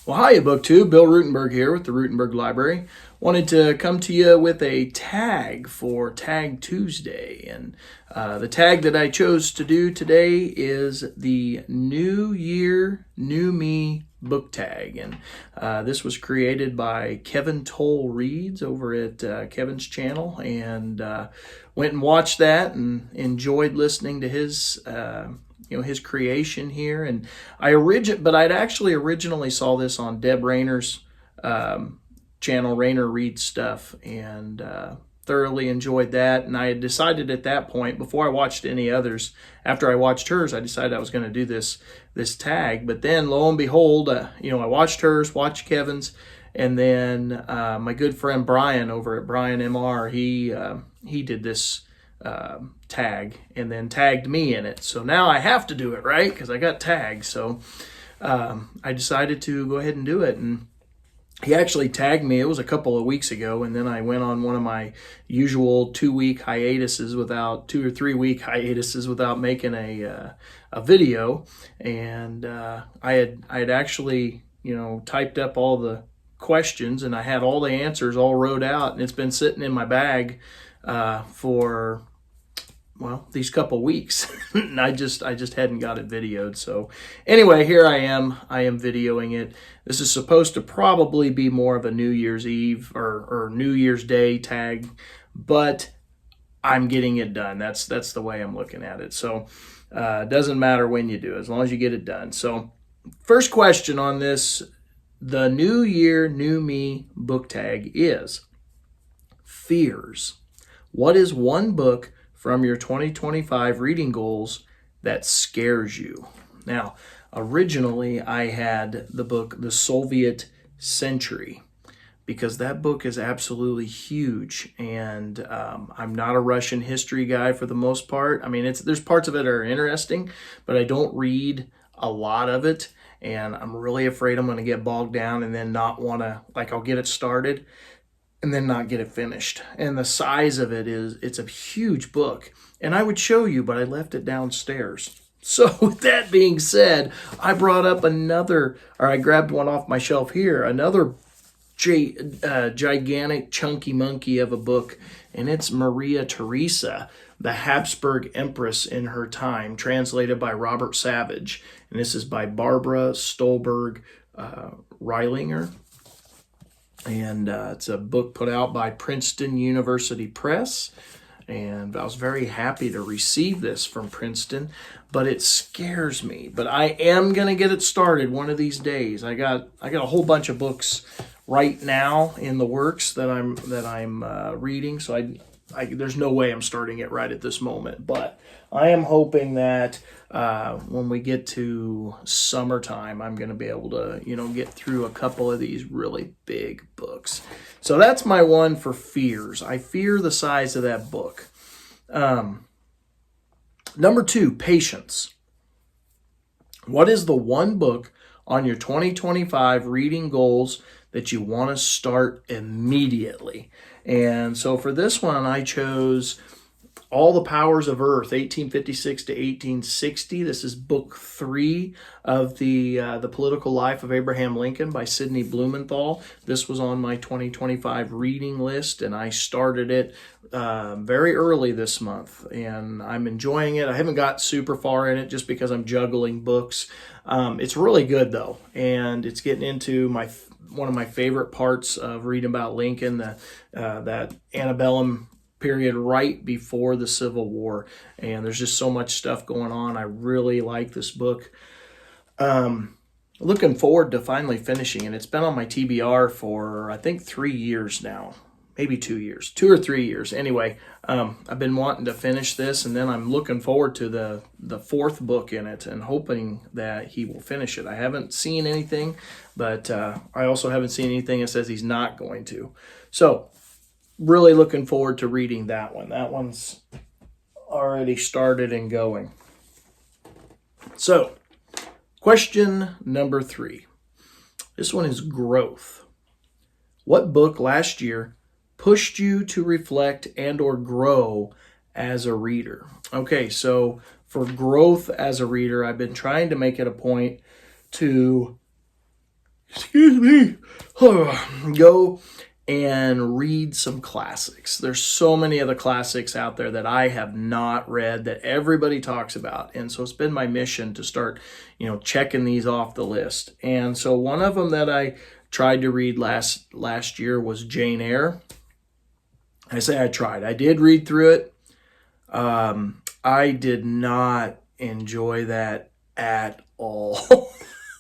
Well, hiya, BookTube. Bill Ruttenberg here with the Ruttenberg Library. Wanted to come to you with a tag for Tag Tuesday. And the tag that I chose to do today is the New Year, New Me book tag. And this was created by Towle Reads over at Kevin's channel. And went and watched that and enjoyed listening to his his creation here. And I'd actually originally saw this on Deb Rayner's channel, Rayner Reads Stuff, and thoroughly enjoyed that. And I had decided at that point, before I watched any others, after I watched hers, I decided I was going to do this tag. But then, lo and behold, I watched hers, watched Kevin's, and then my good friend Bryan over at Bryan M.R, he did this tag and then tagged me in it. So now I have to do it, right? Because I got tagged. So I decided to go ahead and do it. And he actually tagged me. It was a couple of weeks ago. And then I went on one of my usual 2-week hiatuses 2 or 3 week hiatuses without making a video. And I had actually, typed up all the questions, and I had all the answers all wrote out, and it's been sitting in my bag for these couple weeks. And I just hadn't got it videoed. So anyway, here I am videoing it. This is supposed to probably be more of a New Year's Eve or New Year's Day tag, but I'm getting it done. That's the way I'm looking at it. So it doesn't matter when you do it, as long as you get it done. So first question on this, the New Year, New Me book tag is fears. What is one book from your 2025 reading goals that scares you? Now, originally I had the book The Soviet Century, because that book is absolutely huge, and I'm not a Russian history guy for the most part. I mean, there's parts of it that are interesting, but I don't read a lot of it, and I'm really afraid I'm going to get bogged down and then not want to, I'll get it started and then not get it finished. And the size of it it's a huge book. And I would show you, but I left it downstairs. So with that being said, I brought up I grabbed one off my shelf here, another gigantic chunky monkey of a book, and it's Maria Theresa, the Habsburg Empress in Her Time, translated by Robert Savage. And this is by Barbara Stolberg Reilinger. And it's a book put out by Princeton University Press. And I was very happy to receive this from Princeton, but it scares me. But I am going to get it started one of these days. I got a whole bunch of books right now in the works that I'm reading, so there's no way I'm starting it right at this moment. But I am hoping that when we get to summertime, I'm going to be able to, get through a couple of these really big books. So that's my one for fears. I fear the size of that book. Number 2, patience. What is the one book on your 2025 reading goals that you want to start immediately? And so for this one, I chose All the Powers of Earth, 1856 to 1860. This is book 3 of the Political Life of Abraham Lincoln by Sidney Blumenthal. This was on my 2025 reading list, and I started it very early this month, and I'm enjoying it. I haven't got super far in it just because I'm juggling books. It's really good though, and it's getting into one of my favorite parts of reading about Lincoln, that antebellum period right before the Civil War. And there's just so much stuff going on. I really like this book. Looking forward to finally finishing it. It's been on my TBR for, I think, 3 years now. Maybe 2 years. 2 or 3 years. Anyway, I've been wanting to finish this, and then I'm looking forward to the 4th book in it and hoping that he will finish it. I haven't seen anything, but I also haven't seen anything that says he's not going to. So, really looking forward to reading that one. That one's already started and going. So, question number 3. This one is growth. What book last year pushed you to reflect and or grow as a reader? Okay, so for growth as a reader, I've been trying to make it a point to excuse me, go and read some classics. There's so many of the classics out there that I have not read that everybody talks about. And so it's been my mission to start, checking these off the list. And so one of them that I tried to read last year was Jane Eyre. I say I tried. I did read through it. I did not enjoy that at all.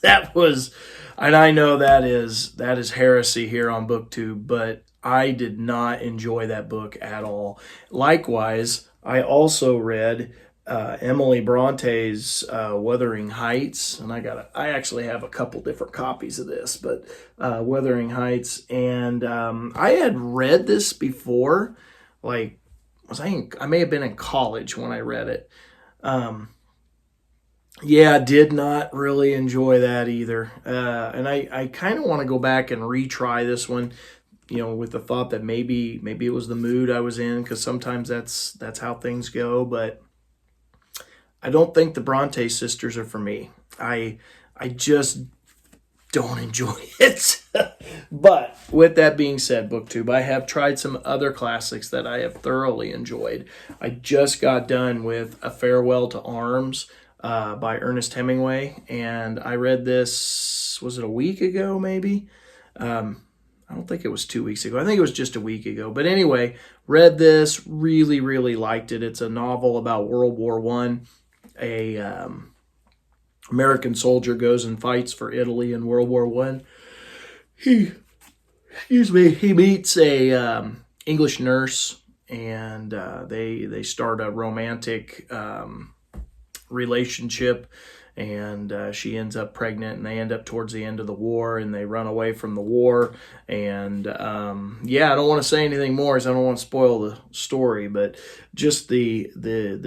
That was, and I know that is heresy here on BookTube, but I did not enjoy that book at all. Likewise, I also read Emily Bronte's Wuthering Heights, and I actually have a couple different copies of this, but Wuthering Heights, and I had read this before, like I may have been in college when I read it. Yeah, did not really enjoy that either. And I kind of want to go back and retry this one, with the thought that maybe it was the mood I was in, because sometimes that's how things go. But I don't think the Bronte sisters are for me. I just don't enjoy it. But with that being said, BookTube, I have tried some other classics that I have thoroughly enjoyed. I just got done with A Farewell to Arms by Ernest Hemingway, and I read this, was it a week ago maybe? I don't think it was 2 weeks ago. I think it was just a week ago. But anyway, read this, really, really liked it. It's a novel about World War One. A American soldier goes and fights for Italy in World War One. He meets a English nurse, and they start a romantic relationship, and she ends up pregnant, and they end up towards the end of the war, and they run away from the war. And I don't want to say anything more, as I don't want to spoil the story, but just the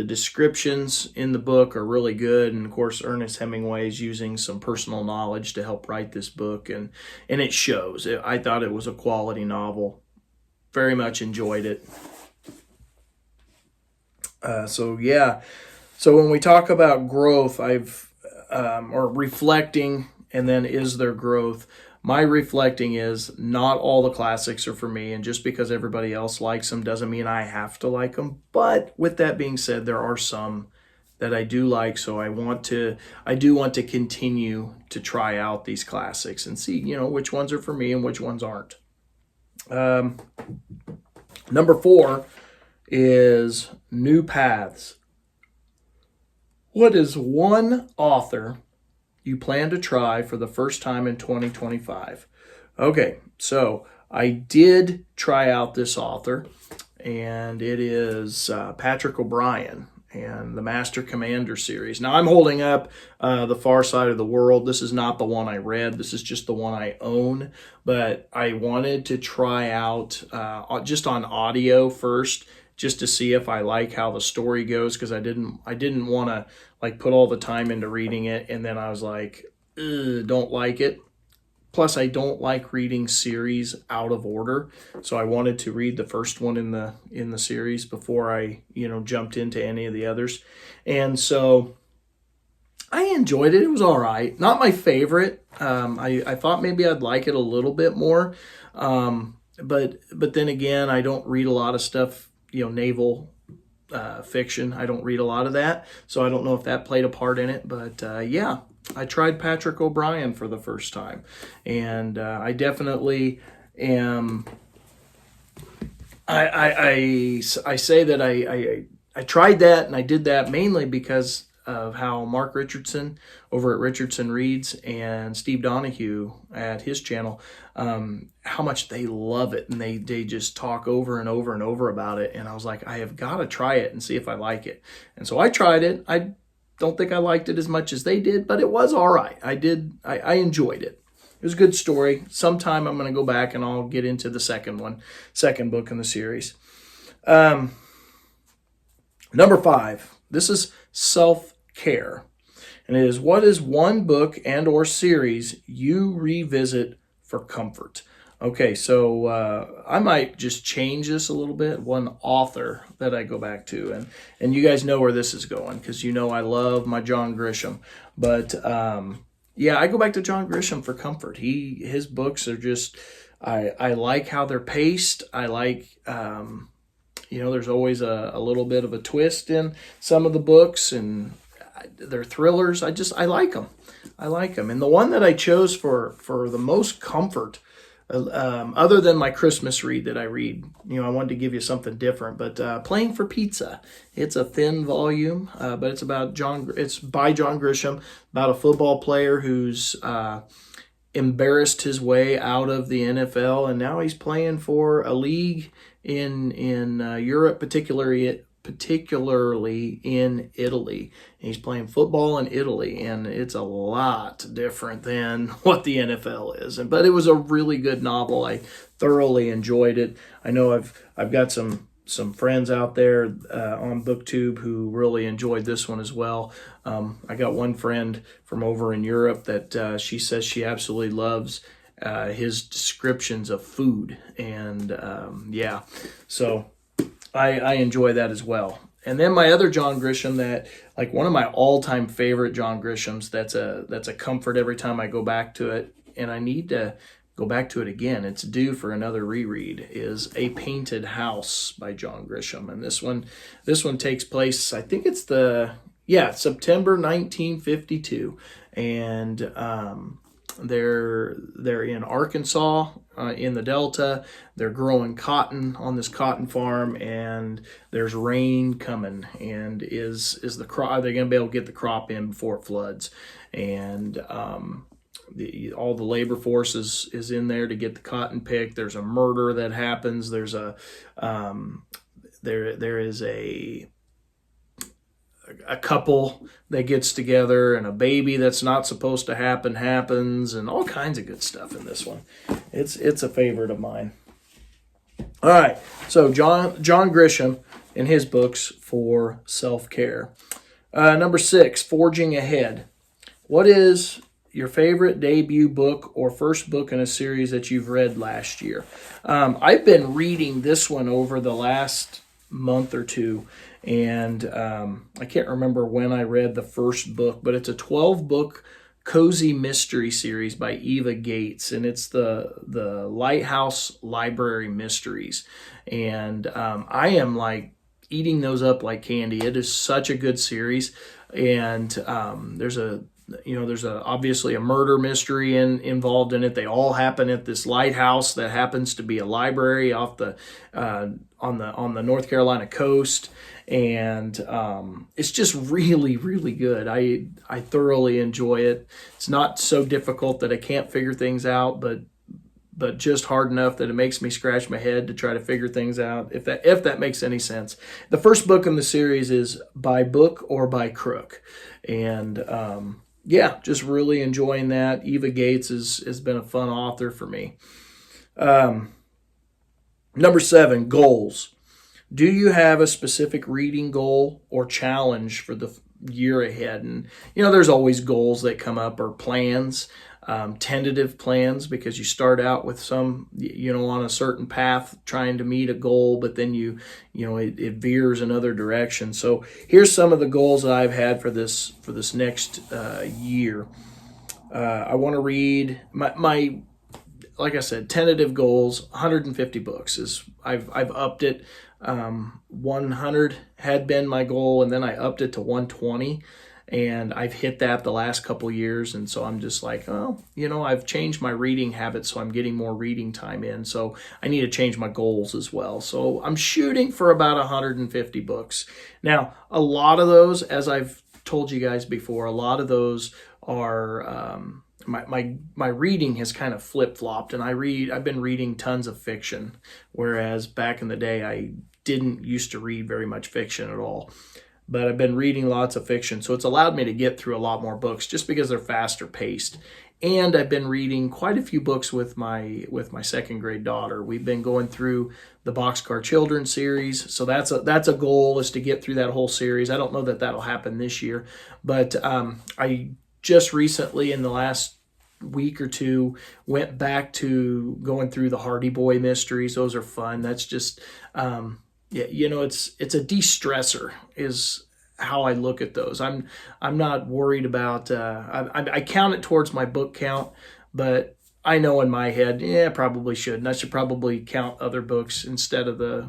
descriptions in the book are really good. And of course, Ernest Hemingway is using some personal knowledge to help write this book, and it shows. I thought it was a quality novel. Very much enjoyed it. So when we talk about growth, or reflecting, and then is there growth? My reflecting is not all the classics are for me, and just because everybody else likes them doesn't mean I have to like them. But with that being said, there are some that I do like, so I do want to continue to try out these classics and see, which ones are for me and which ones aren't. Number 4 is New Paths. What is one author you plan to try for the first time in 2025? Okay, so I did try out this author, and it is Patrick O'Brien and the Master Commander series. Now, I'm holding up The Far Side of the World. This is not the one I read. This is just the one I own, but I wanted to try out just on audio first, just to see if I like how the story goes, because I didn't want to put all the time into reading it, and then I was like, don't like it. Plus, I don't like reading series out of order, so I wanted to read the first one in the series before I jumped into any of the others. And so I enjoyed it. It was all right. Not my favorite. I thought maybe I'd like it a little bit more, but then again, I don't read a lot of stuff, naval fiction. I don't read a lot of that, so I don't know if that played a part in it. But I tried Patrick O'Brien for the first time, and I definitely am. I say that I tried that, and I did that mainly because of how Mark Richardson over at Richardson Reads and Steve Donahue at his channel, how much they love it, and they just talk over and over and over about it. And I was like, I have got to try it and see if I like it. And so I tried it. I don't think I liked it as much as they did, but it was all right. I enjoyed it. It was a good story. Sometime I'm going to go back and I'll get into the second book in the series. Number 5. This is self-care. And it is, what is one book and or series you revisit for comfort? Okay, so I might just change this a little bit. One author that I go back to, and you guys know where this is going, because I love my John Grisham. But Yeah, I go back to John Grisham for comfort. His books are just, I like how they're paced. I like, there's always a little bit of a twist in some of the books, and they're thrillers. I like them. I like them. And the one that I chose for the most comfort, other than my Christmas read that I read, I wanted to give you something different. But Playing for Pizza, it's a thin volume, but it's about It's by John Grisham, about a football player who's embarrassed his way out of the NFL, and now he's playing for a league in Europe, particularly in Italy. And he's playing football in Italy, and it's a lot different than what the NFL is. But it was a really good novel. I thoroughly enjoyed it. I know I've got some friends out there on BookTube who really enjoyed this one as well. I got one friend from over in Europe that she says she absolutely loves his descriptions of food. And so I enjoy that as well. And then my other John Grisham, that like one of my all-time favorite John Grishams, that's a comfort every time I go back to it, and I need to go back to it again. It's due for another reread, is A Painted House by John Grisham. And this one takes place, I think it's September 1952. And they're in Arkansas, in the Delta. They're growing cotton on this cotton farm, and there's rain coming. And are they going to be able to get the crop in before it floods? And all the labor force is in there to get the cotton picked. There's a murder that happens. There's there is a couple that gets together, and a baby that's not supposed to happen happens, and all kinds of good stuff in this one. It's a favorite of mine. All right, so John Grisham in his books for self-care. Number 6, Forging Ahead. What is your favorite debut book or first book in a series that you've read last year? I've been reading this one over the last month or two, and I can't remember when I read the first book, but it's a 12-book cozy mystery series by Eva Gates, and it's the Lighthouse Library Mysteries. And I am like eating those up like candy. It is such a good series, and there's obviously a murder mystery involved in it. They all happen at this lighthouse that happens to be a library off on the North Carolina coast, and it's just really, really good. I thoroughly enjoy it. It's not so difficult that I can't figure things out, but just hard enough that it makes me scratch my head to try to figure things out, if that makes any sense. The first book in the series is By Book or By Crook, and just really enjoying that. Eva Gates has been a fun author for me. Number 7, goals. Do you have a specific reading goal or challenge for the year ahead? And, there's always goals that come up, or plans, tentative plans, because you start out with some, on a certain path trying to meet a goal, but then it veers another direction. So here's some of the goals that I've had for this next year. I want to read my like I said, tentative goals. 150 books is I've upped it. 100 had been my goal, and then I upped it to 120, and I've hit that the last couple years. And so I'm just like, I've changed my reading habits, so I'm getting more reading time in. So I need to change my goals as well. So I'm shooting for about 150 books. Now, a lot of those, as I've told you guys before, a lot of those are my reading has kind of flip-flopped, and I've been reading tons of fiction, whereas back in the day I didn't used to read very much fiction at all. But I've been reading lots of fiction, so it's allowed me to get through a lot more books just because they're faster paced. And I've been reading quite a few books with my second grade daughter. We've been going through the Boxcar Children series, so that's a goal, is to get through that whole series. I don't know that that'll happen this year, but I just recently, in the last week or two, went back to going through the Hardy Boy mysteries. Those are fun. That's just it's a de-stressor, is how I look at those. I'm not worried about. I count it towards my book count, but I know in my head, yeah, I probably shouldn't. I should probably count other books instead of the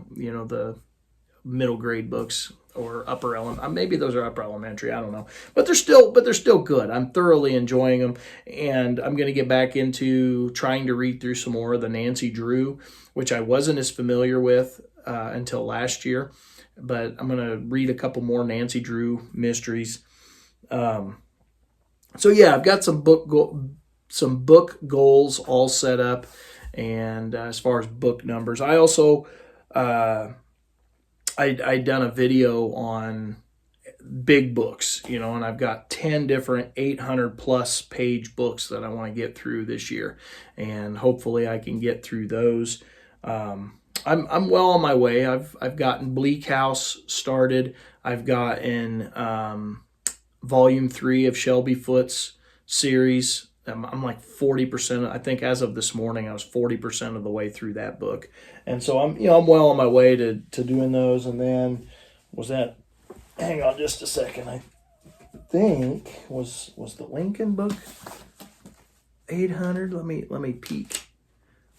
middle grade books or upper element. Maybe those are upper elementary. I don't know, but they're still good. I'm thoroughly enjoying them, and I'm going to get back into trying to read through some more of the Nancy Drew, which I wasn't as familiar with until last year. But I'm going to read a couple more Nancy Drew mysteries. So yeah, I've got some book goals all set up, and as far as book numbers, I also I done a video on big books, and I've got 10 different 800 plus page books that I want to get through this year, and hopefully I can get through those. I'm well on my way. I've gotten Bleak House started. I've gotten volume 3 of Shelby Foote's series. I'm like 40%. I think as of this morning, I was 40% of the way through that book, and so I'm well on my way to doing those. And then was that? Hang on just a second. I think was the Lincoln book 800. Let me peek.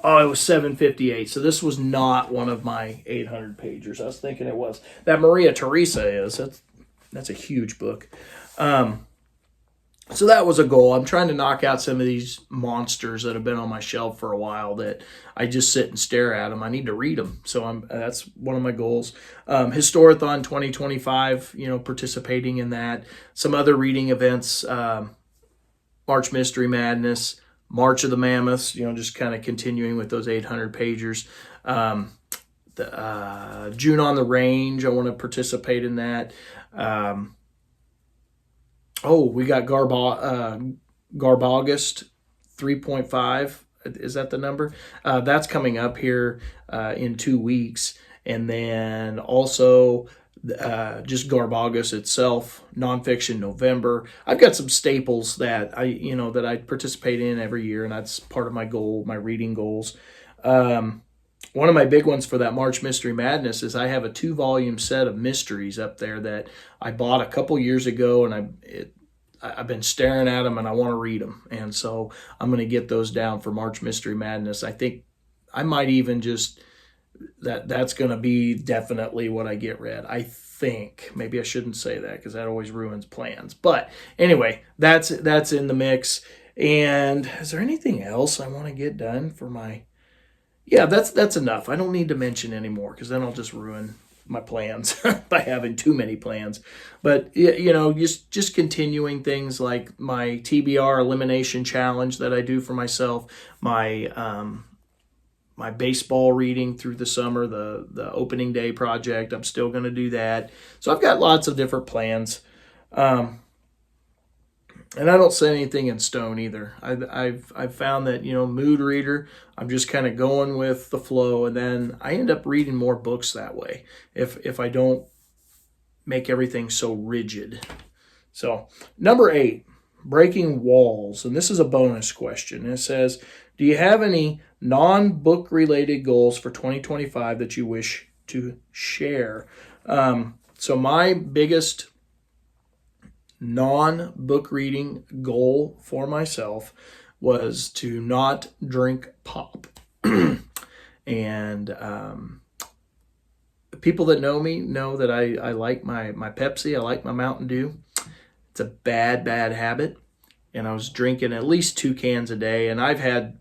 Oh, it was 758. So this was not one of my 800 pagers. I was thinking it was. That Maria Theresa is. That's a huge book. So that was a goal. I'm trying to knock out some of these monsters that have been on my shelf for a while that I just sit and stare at them. I need to read them. So that's one of my goals. Historathon 2025, participating in that. Some other reading events, March Mystery Madness, March of the Mammoths, just kind of continuing with those 800 pagers. June on the Range, I want to participate in that. We got Garbogust 3.5. Is that the number? That's coming up here in 2 weeks. And then also just Garbogust itself, nonfiction November. I've got some staples that I participate in every year, and that's part of my goal, my reading goals. One of my big ones for that March Mystery Madness is I have a 2-volume set of mysteries up there that I bought a couple years ago, and I've been staring at them, and I want to read them. And so I'm going to get those down for March Mystery Madness. I think I might even just, that's going to be definitely what I get read. I think. Maybe I shouldn't say that because that always ruins plans. But anyway, that's in the mix. And is there anything else I want to get done for my... Yeah, that's enough. I don't need to mention anymore because then I'll just ruin my plans by having too many plans. But just continuing things like my TBR elimination challenge that I do for myself, my my baseball reading through the summer, the opening day project. I'm still going to do that. So I've got lots of different plans. And I don't set anything in stone either. I've found that, mood reader, I'm just kind of going with the flow, and then I end up reading more books that way if I don't make everything so rigid. So, number 8, breaking walls. And this is a bonus question. It says, do you have any non-book related goals for 2025 that you wish to share? So my biggest non-book reading goal for myself was to not drink pop. And people that know me know that I like my Pepsi. I like my Mountain Dew. It's a bad habit. And I was drinking at least 2 cans a day. And I've had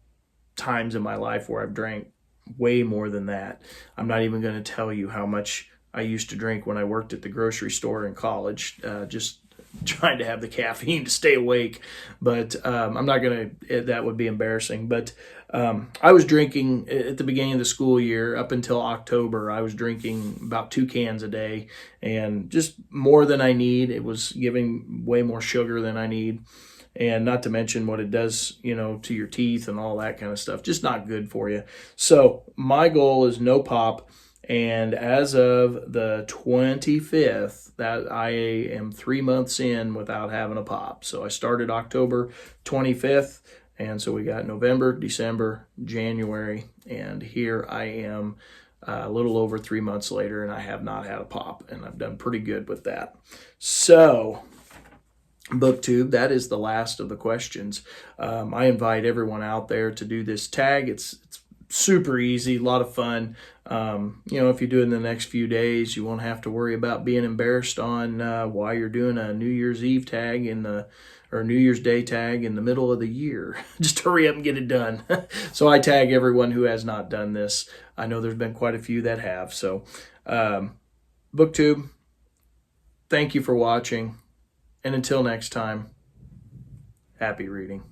times in my life where I've drank way more than that. I'm not even going to tell you how much I used to drink when I worked at the grocery store in college, just trying to have the caffeine to stay awake. But I'm not going to, that would be embarrassing. But I was drinking at the beginning of the school year up until October. I was drinking about 2 cans a day and just more than I need. It was giving way more sugar than I need. And not to mention what it does, to your teeth and all that kind of stuff. Just not good for you. So my goal is no pop. And as of the 25th, that I am 3 months in without having a pop. So I started October 25th. And so we got November, December, January. And here I am a little over 3 months later, and I have not had a pop, and I've done pretty good with that. So, BookTube, that is the last of the questions. I invite everyone out there to do this tag. It's super easy, a lot of fun. If you do it in the next few days, you won't have to worry about being embarrassed on why you're doing a New Year's Eve tag or New Year's Day tag in the middle of the year. Just hurry up and get it done. So I tag everyone who has not done this. I know there's been quite a few that have. So BookTube, thank you for watching. And until next time, happy reading.